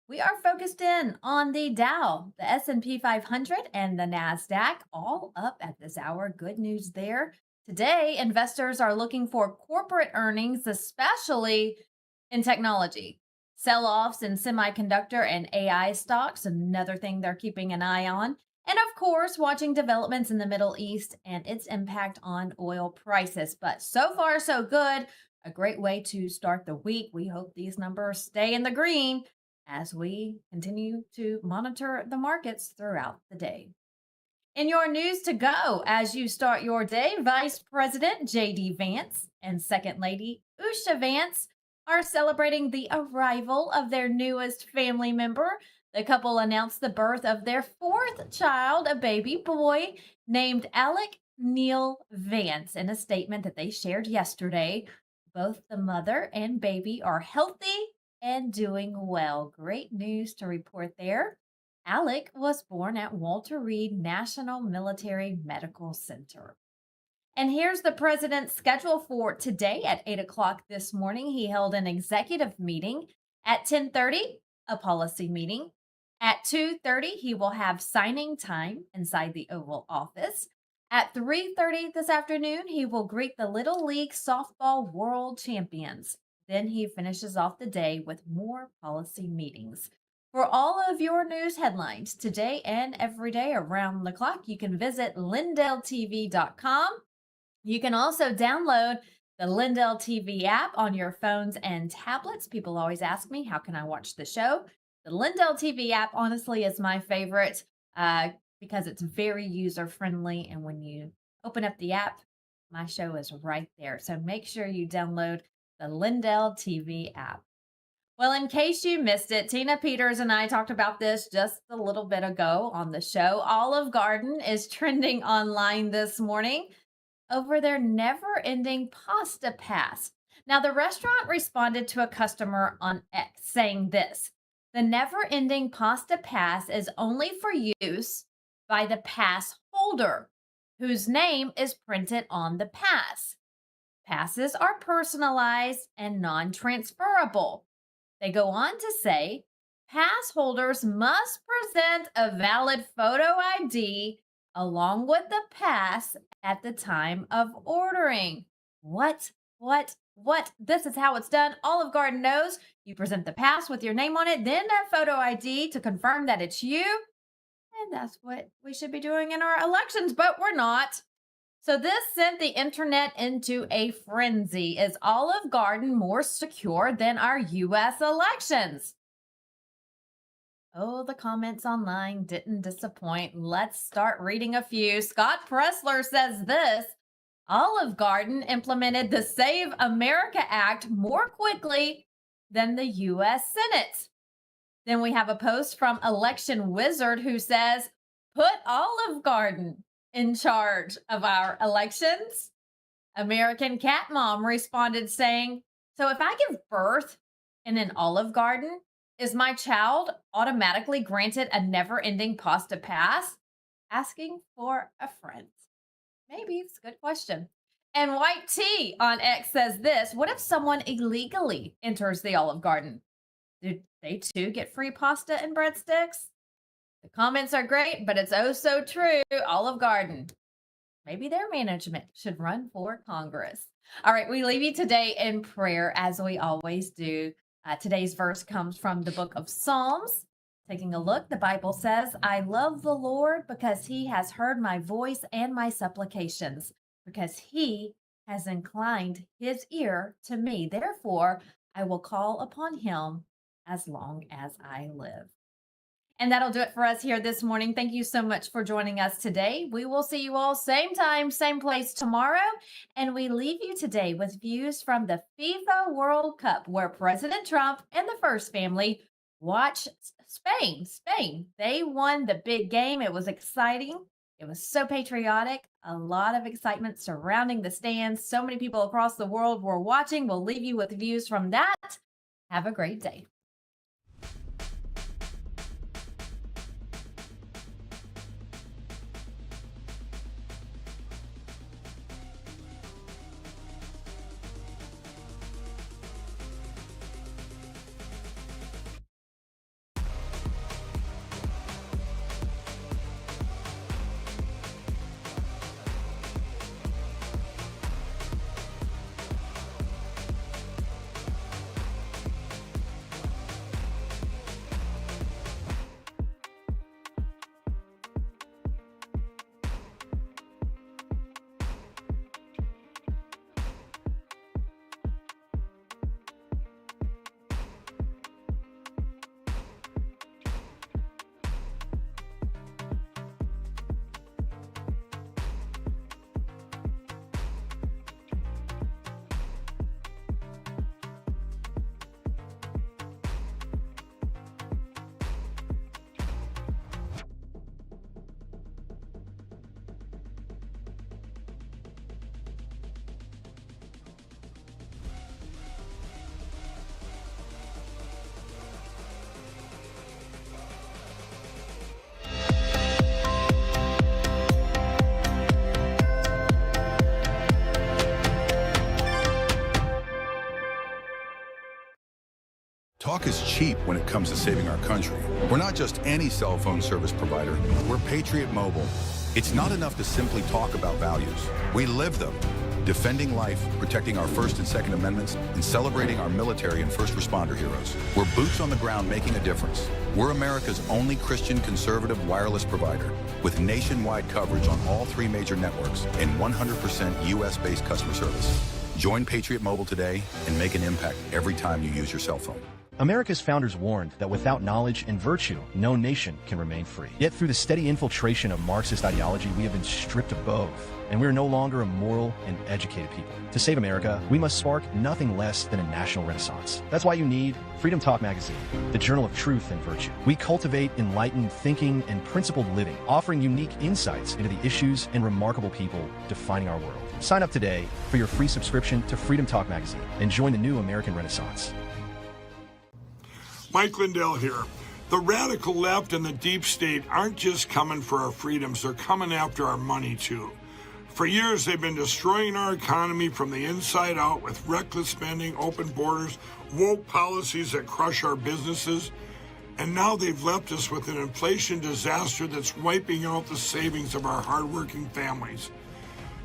We are focused in on the Dow, the S&P 500, and the NASDAQ, all up at this hour. Good news there. Today, investors are looking for corporate earnings, especially in technology. Sell-offs in semiconductor and AI stocks, another thing they're keeping an eye on. And of course, watching developments in the Middle East and its impact on oil prices. But so far, so good. A great way to start the week. We hope these numbers stay in the green as we continue to monitor the markets throughout the day. In your news to go as you start your day, Vice President J.D. Vance and Second Lady Usha Vance are celebrating the arrival of their newest family member. The couple announced the birth of their fourth child, a baby boy named Alec Neil Vance, in a statement that they shared yesterday. Both the mother and baby are healthy and doing well. Great news to report there. Alec was born at Walter Reed National Military Medical Center. And here's the president's schedule for today at 8 o'clock this morning. He held an executive meeting. At 10:30, a policy meeting. At 2:30, he will have signing time inside the Oval Office. At 3:30 this afternoon, he will greet the Little League Softball World Champions. Then he finishes off the day with more policy meetings. For all of your news headlines today and every day around the clock, you can visit LINDELLTV.com. You can also download the Lindell TV app on your phones and tablets. People always ask me, how can I watch the show? The Lindell TV app, honestly, is my favorite because it's very user-friendly. And when you open up the app, my show is right there. So make sure you download the Lindell TV app. Well, in case you missed it, Tina Peters and I talked about this just a little bit ago on the show. Olive Garden is trending online this morning over their never-ending pasta pass. Now, the restaurant responded to a customer on X saying this: the never-ending pasta pass is only for use by the pass holder, whose name is printed on the pass. Passes are personalized and non-transferable. They go on to say, pass holders must present a valid photo ID along with the pass at the time of ordering. What? This is how it's done. Olive Garden knows you present the pass with your name on it, then a photo ID to confirm that it's you. And that's what we should be doing in our elections, but we're not. So this sent the internet into a frenzy. Is Olive Garden more secure than our U.S. elections? Oh, the comments online didn't disappoint. Let's start reading a few. Scott Pressler says this: Olive Garden implemented the Save America Act more quickly than the U.S. Senate. Then we have a post from Election Wizard who says, put Olive Garden in charge of our elections. American Cat Mom responded saying, so if I give birth in an Olive Garden, is my child automatically granted a never-ending pasta pass? Asking for a friend. Maybe. It's a good question. And White Tea on X says this: what if someone illegally enters the Olive Garden? Do they too get free pasta and breadsticks? The comments are great, but it's oh so true. Olive Garden. Maybe their management should run for Congress. All right, we leave you today in prayer as we always do. Today's verse comes from the book of Psalms. Taking a look, the Bible says, I love the Lord because he has heard my voice and my supplications, because he has inclined his ear to me. Therefore, I will call upon him as long as I live. And that'll do it for us here this morning. Thank you so much for joining us today. We will see you all same time, same place tomorrow. And we leave you today with views from the FIFA World Cup, where President Trump and the First Family watched Spain. They won the big game. It was exciting. It was so patriotic. A lot of excitement surrounding the stands. So many people across the world were watching. We'll leave you with views from that. Have a great day. Talk is cheap when it comes to saving our country. We're not just any cell phone service provider. We're Patriot Mobile. It's not enough to simply talk about values. We live them. Defending life, protecting our First and Second Amendments, and celebrating our military and first responder heroes. We're boots on the ground making a difference. We're America's only Christian conservative wireless provider with nationwide coverage on all 3 major networks and 100% U.S.-based customer service. Join Patriot Mobile today and make an impact every time you use your cell phone. America's founders warned that without knowledge and virtue, no nation can remain free. Yet through the steady infiltration of Marxist ideology, we have been stripped of both, and we are no longer a moral and educated people. To save America, we must spark nothing less than a national renaissance. That's why you need Freedom Talk Magazine, the journal of truth and virtue. We cultivate enlightened thinking and principled living, offering unique insights into the issues and remarkable people defining our world. Sign up today for your free subscription to Freedom Talk Magazine and join the new American Renaissance. Mike Lindell here. The radical left and the deep state aren't just coming for our freedoms, they're coming after our money too. For years, they've been destroying our economy from the inside out with reckless spending, open borders, woke policies that crush our businesses. And now they've left us with an inflation disaster that's wiping out the savings of our hardworking families.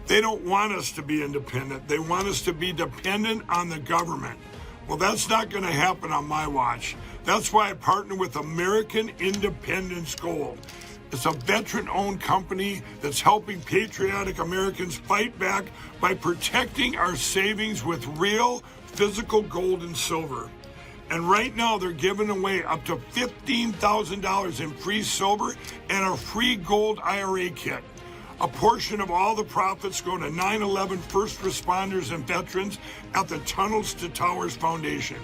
They don't want us to be independent. They want us to be dependent on the government. Well, that's not going to happen on my watch. That's why I partner with American Independence Gold. It's a veteran-owned company that's helping patriotic Americans fight back by protecting our savings with real physical gold and silver. And right now, they're giving away up to $15,000 in free silver and a free gold IRA kit. A portion of all the profits go to 9/11 first responders and veterans at the Tunnels to Towers Foundation.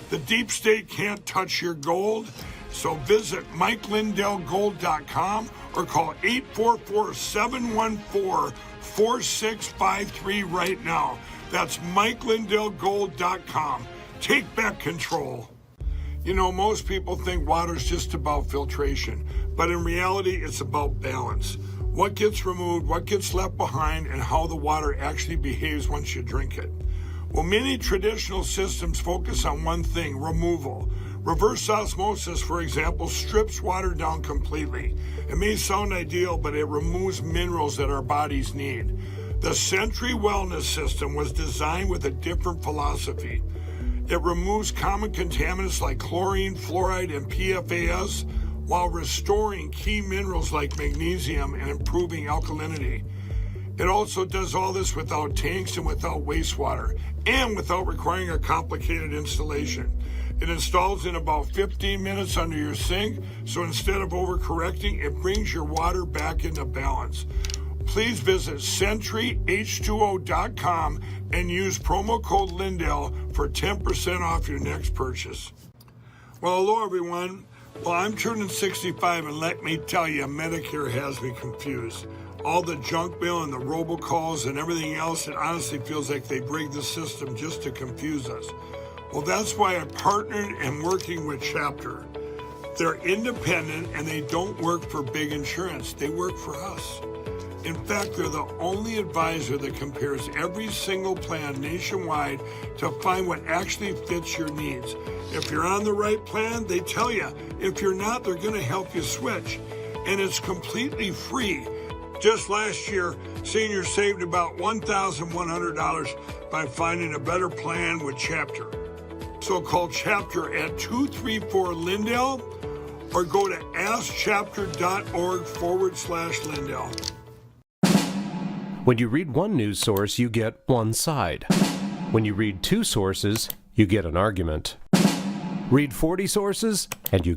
The deep state can't touch your gold, so visit MikeLindellGold.com or call 844-714-4653 right now. That's MikeLindellGold.com. Take back control. You know, most people think water's just about filtration, but in reality, it's about balance. What gets removed, what gets left behind, and how the water actually behaves once you drink it. Well, many traditional systems focus on one thing, removal. Reverse osmosis, for example, strips water down completely. It may sound ideal, but it removes minerals that our bodies need. The Century Wellness System was designed with a different philosophy. It removes common contaminants like chlorine, fluoride, and PFAS, while restoring key minerals like magnesium and improving alkalinity. It also does all this without tanks and without wastewater, and without requiring a complicated installation. It installs in about 15 minutes under your sink, so instead of overcorrecting, it brings your water back into balance. Please visit CenturyH2O.com and use promo code Lindell for 10% off your next purchase. Well, hello everyone. Well, I'm turning 65, and let me tell you, Medicare has me confused. All the junk mail and the robocalls and everything else, it honestly feels like they rigged the system just to confuse us. Well, that's why I partnered and working with Chapter. They're independent, and they don't work for big insurance. They work for us. In fact, they're the only advisor that compares every single plan nationwide to find what actually fits your needs. If you're on the right plan, they tell you. If you're not, they're going to help you switch. And it's completely free. Just last year, seniors saved about $1,100 by finding a better plan with Chapter. So call Chapter at 234-LINDELL or go to askchapter.org/Lindell. When you read one news source, you get one side. When you read two sources, you get an argument. Read 40 sources, and you